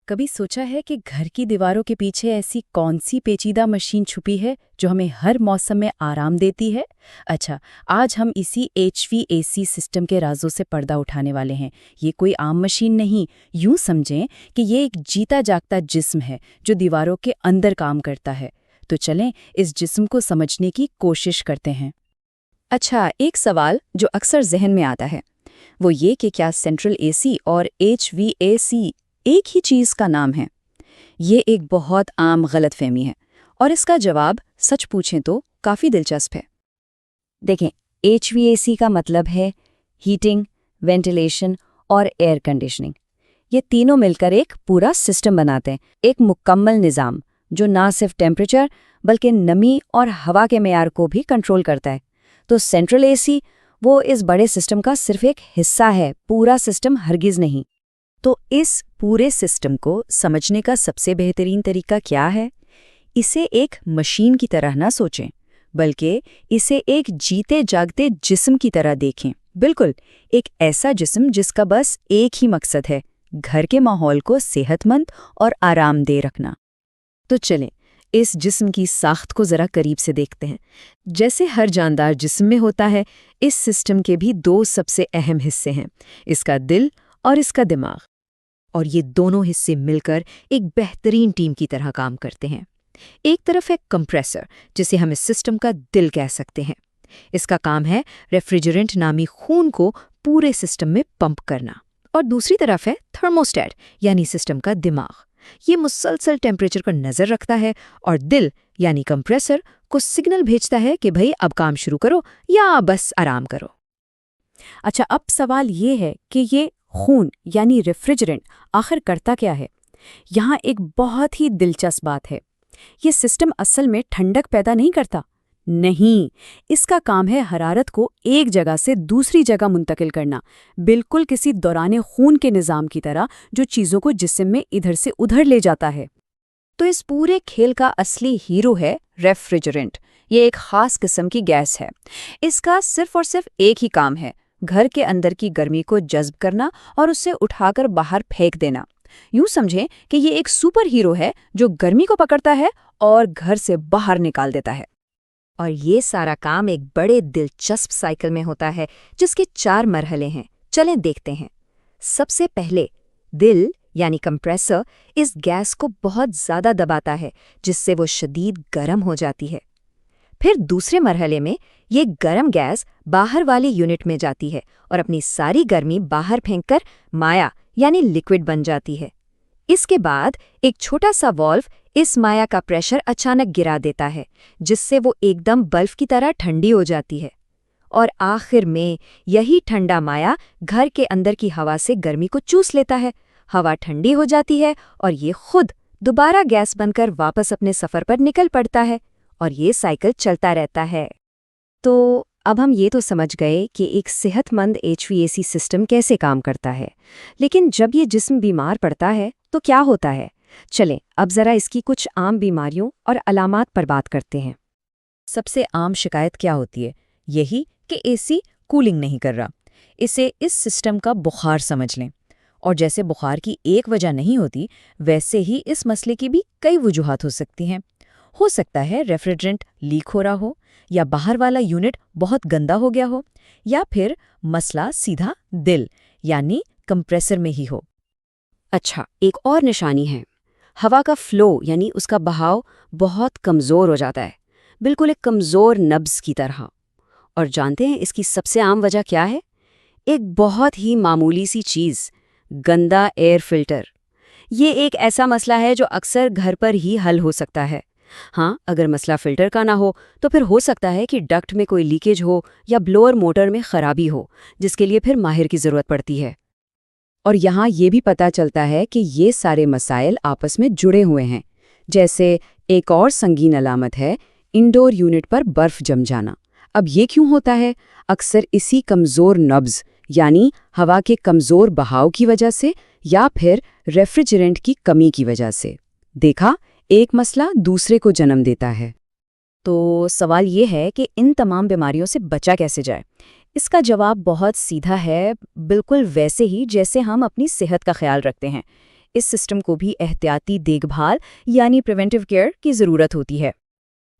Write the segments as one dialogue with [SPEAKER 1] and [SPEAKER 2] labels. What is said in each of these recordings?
[SPEAKER 1] کبھی سوچا ہے کہ گھر کی دیواروں کے پیچھے ایسی کون سی پیچیدہ مشین چھپی ہے جو ہمیں ہر موسم میں آرام دیتی ہے؟ اچھا، آج ہم اسی HVAC سسٹم کے رازوں سے پردہ اٹھانے والے ہیں۔ یہ کوئی عام مشین نہیں، یوں سمجھیں کہ یہ ایک جیتا جاگتا جسم ہے جو دیواروں کے اندر کام کرتا ہے۔ تو چلیں اس جسم کو سمجھنے کی کوشش کرتے ہیں۔
[SPEAKER 2] اچھا، ایک سوال جو اکثر ذہن میں آتا ہے وہ یہ کہ کیا سینٹرل اے سی اور HVAC ایک ہی چیز کا نام ہے؟ یہ ایک بہت عام غلط فہمی ہے اور اس کا جواب سچ پوچھیں تو کافی دلچسپ ہے۔ دیکھیں، HVAC کا مطلب ہے ہیٹنگ، وینٹیلیشن اور ایئر کنڈیشننگ۔ یہ تینوں مل کر ایک پورا سسٹم بناتے ہیں، ایک مکمل نظام جو نہ صرف ٹیمپریچر بلکہ نمی اور ہوا کے معیار کو بھی کنٹرول کرتا ہے۔ تو سینٹرل اے سی وہ اس بڑے سسٹم کا صرف ایک حصہ ہے، پورا سسٹم ہرگز نہیں۔
[SPEAKER 3] تو اس پورے سسٹم کو سمجھنے کا سب سے بہترین طریقہ کیا ہے؟ اسے ایک مشین کی طرح نہ سوچیں، بلکہ اسے ایک جیتے جاگتے جسم کی طرح دیکھیں۔ بالکل، ایک ایسا جسم جس کا بس ایک ہی مقصد ہے، گھر کے ماحول کو صحت مند اور آرام دہ رکھنا۔ تو چلیں اس جسم کی ساخت کو ذرا قریب سے دیکھتے ہیں۔ جیسے ہر جاندار جسم میں ہوتا ہے، اس سسٹم کے بھی دو سب سے اہم حصے ہیں، اس کا دل اور اس کا دماغ۔ اور یہ دونوں حصے مل کر ایک بہترین ٹیم کی طرح کام کرتے ہیں۔ ایک طرف ہے کمپریسر، جسے ہم اس سسٹم کا دل کہہ سکتے ہیں۔ اس کا کام ہے ریفریجرنٹ نامی خون کو پورے سسٹم میں پمپ کرنا۔ اور دوسری طرف ہے تھرموسٹیٹ، یعنی سسٹم کا دماغ۔ یہ مسلسل ٹیمپریچر پر نظر رکھتا ہے اور دل یعنی کمپریسر کو سگنل بھیجتا ہے کہ بھئی اب کام شروع کرو یا بس آرام کرو۔
[SPEAKER 1] اچھا، اب سوال یہ ہے کہ یہ خون یعنی ریفریجرنٹ آخر کرتا کیا ہے؟ یہاں ایک بہت ہی دلچسپ بات ہے۔ یہ سسٹم اصل میں ٹھنڈک پیدا نہیں کرتا، نہیں، اس کا کام ہے حرارت کو ایک جگہ سے دوسری جگہ منتقل کرنا، بالکل کسی دوران خون کے نظام کی طرح جو چیزوں کو جسم میں ادھر سے ادھر لے جاتا ہے۔
[SPEAKER 2] تو اس پورے کھیل کا اصلی ہیرو ہے ریفریجرنٹ۔ یہ ایک خاص قسم کی گیس ہے۔ اس کا صرف اور صرف ایک ہی کام ہے، گھر کے اندر کی گرمی کو جذب کرنا اور اسے اٹھا کر باہر پھینک دینا۔ یوں سمجھیں کہ یہ ایک سپر ہیرو ہے جو گرمی کو پکڑتا ہے اور گھر سے باہر نکال دیتا ہے۔ اور یہ سارا کام ایک بڑے دلچسپ سائیکل میں ہوتا ہے جس کے 4 مرحلے ہیں۔ چلیں دیکھتے ہیں۔ سب سے پہلے دل یعنی کمپریسر اس گیس کو بہت زیادہ دباتا ہے جس سے وہ شدید گرم ہو جاتی ہے۔ پھر دوسرے مرحلے میں یہ گرم گیس باہر والی یونٹ میں جاتی ہے اور اپنی ساری گرمی باہر پھینک کر مائع یعنی لیکوڈ بن جاتی ہے۔ اس کے بعد ایک چھوٹا سا والو اس مائع کا پریشر اچانک گرا دیتا ہے جس سے وہ ایک دم برف کی طرح ٹھنڈی ہو جاتی ہے۔ اور آخر میں یہی ٹھنڈا مائع گھر کے اندر کی ہوا سے گرمی کو چوس لیتا ہے، ہوا ٹھنڈی ہو جاتی ہے اور یہ خود دوبارہ گیس بن کر واپس اپنے سفر پر نکل پڑتا ہے، اور یہ سائیکل چلتا رہتا ہے۔ تو اب ہم یہ تو سمجھ گئے کہ ایک صحت مند HVAC سسٹم کیسے کام کرتا ہے، لیکن جب یہ جسم بیمار پڑتا ہے تو کیا ہوتا ہے؟ چلیں اب ذرا اس کی کچھ عام بیماریوں اور علامات پر بات کرتے ہیں۔
[SPEAKER 3] سب سے عام شکایت کیا ہوتی ہے؟ یہی کہ اے سی کولنگ نہیں کر رہا۔ اسے اس سسٹم کا بخار سمجھ لیں۔ اور جیسے بخار کی ایک وجہ نہیں ہوتی، ویسے ہی اس مسئلے کی بھی کئی وجوہات ہو سکتی ہیں۔ ہو سکتا ہے ریفریجرنٹ لیک ہو رہا ہو، یا باہر والا یونٹ بہت گندا ہو گیا ہو، یا پھر مسئلہ سیدھا دل یعنی کمپریسر میں ہی ہو۔
[SPEAKER 2] اچھا، ایک اور نشانی ہے، ہوا کا فلو یعنی اس کا بہاؤ بہت کمزور ہو جاتا ہے، بالکل ایک کمزور نبض کی طرح۔ اور جانتے ہیں اس کی سب سے عام وجہ کیا ہے؟ ایک بہت ہی معمولی سی چیز، گندا ایئر فلٹر۔ یہ ایک ایسا مسئلہ ہے جو اکثر گھر پر ہی حل ہو سکتا ہے۔ ہاں، اگر مسئلہ فلٹر کا نہ ہو تو پھر ہو سکتا ہے کہ ڈکٹ میں کوئی لیکیج ہو یا بلوئر موٹر میں خرابی ہو، جس کے لیے پھر ماہر کی ضرورت پڑتی ہے۔ اور یہاں یہ بھی پتہ چلتا ہے کہ یہ سارے مسائل آپس میں جڑے ہوئے ہیں۔ جیسے ایک اور سنگین علامت ہے انڈور یونٹ پر برف جم جانا۔ اب یہ کیوں ہوتا ہے؟ اکثر اسی کمزور نبض یعنی ہوا کے کمزور بہاؤ کی وجہ سے یا پھر ریفریجرنٹ کی کمی کی وجہ سے۔ دیکھا، ایک مسئلہ دوسرے کو جنم دیتا ہے۔
[SPEAKER 1] تو سوال یہ ہے کہ ان تمام بیماریوں سے بچا کیسے جائے؟ اس کا جواب بہت سیدھا ہے، بالکل ویسے ہی جیسے ہم اپنی صحت کا خیال رکھتے ہیں۔
[SPEAKER 3] اس سسٹم کو بھی احتیاطی دیکھ بھال یعنی پریونٹیو کیئر کی ضرورت ہوتی ہے۔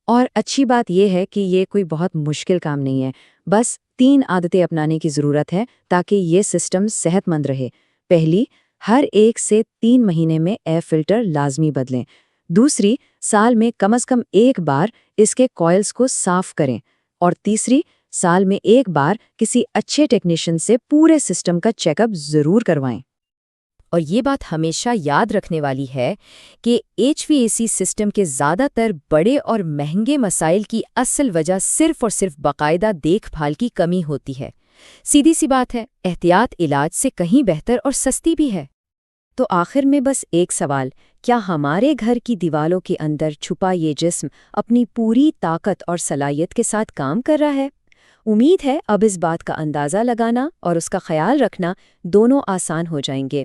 [SPEAKER 2] اور اچھی بات یہ ہے کہ یہ کوئی بہت مشکل کام نہیں ہے، بس 3 عادتیں اپنانے کی ضرورت ہے تاکہ یہ سسٹم صحت مند رہے۔ پہلی، ہر 1 سے 3 مہینے میں ایئر فلٹر لازمی بدلیں۔ دوسری، سال میں کم از کم 1 بار اس کے کوئلز کو صاف کریں۔ اور تیسری، سال میں 1 بار کسی اچھے ٹیکنیشین سے پورے سسٹم کا چیک اپ ضرور کروائیں۔
[SPEAKER 3] اور یہ بات ہمیشہ یاد رکھنے والی ہے کہ HVAC سسٹم کے زیادہ تر بڑے اور مہنگے مسائل کی اصل وجہ صرف اور صرف باقاعدہ دیکھ بھال کی کمی ہوتی ہے۔ سیدھی سی بات ہے، احتیاط علاج سے کہیں بہتر اور سستی بھی ہے۔
[SPEAKER 1] تو آخر میں بس ایک سوال، کیا ہمارے گھر کی دیوالوں کے اندر چھپا یہ جسم اپنی پوری طاقت اور صلاحیت کے ساتھ کام کر رہا ہے؟ امید ہے اب اس بات کا اندازہ لگانا اور اس کا خیال رکھنا دونوں آسان ہو جائیں گے۔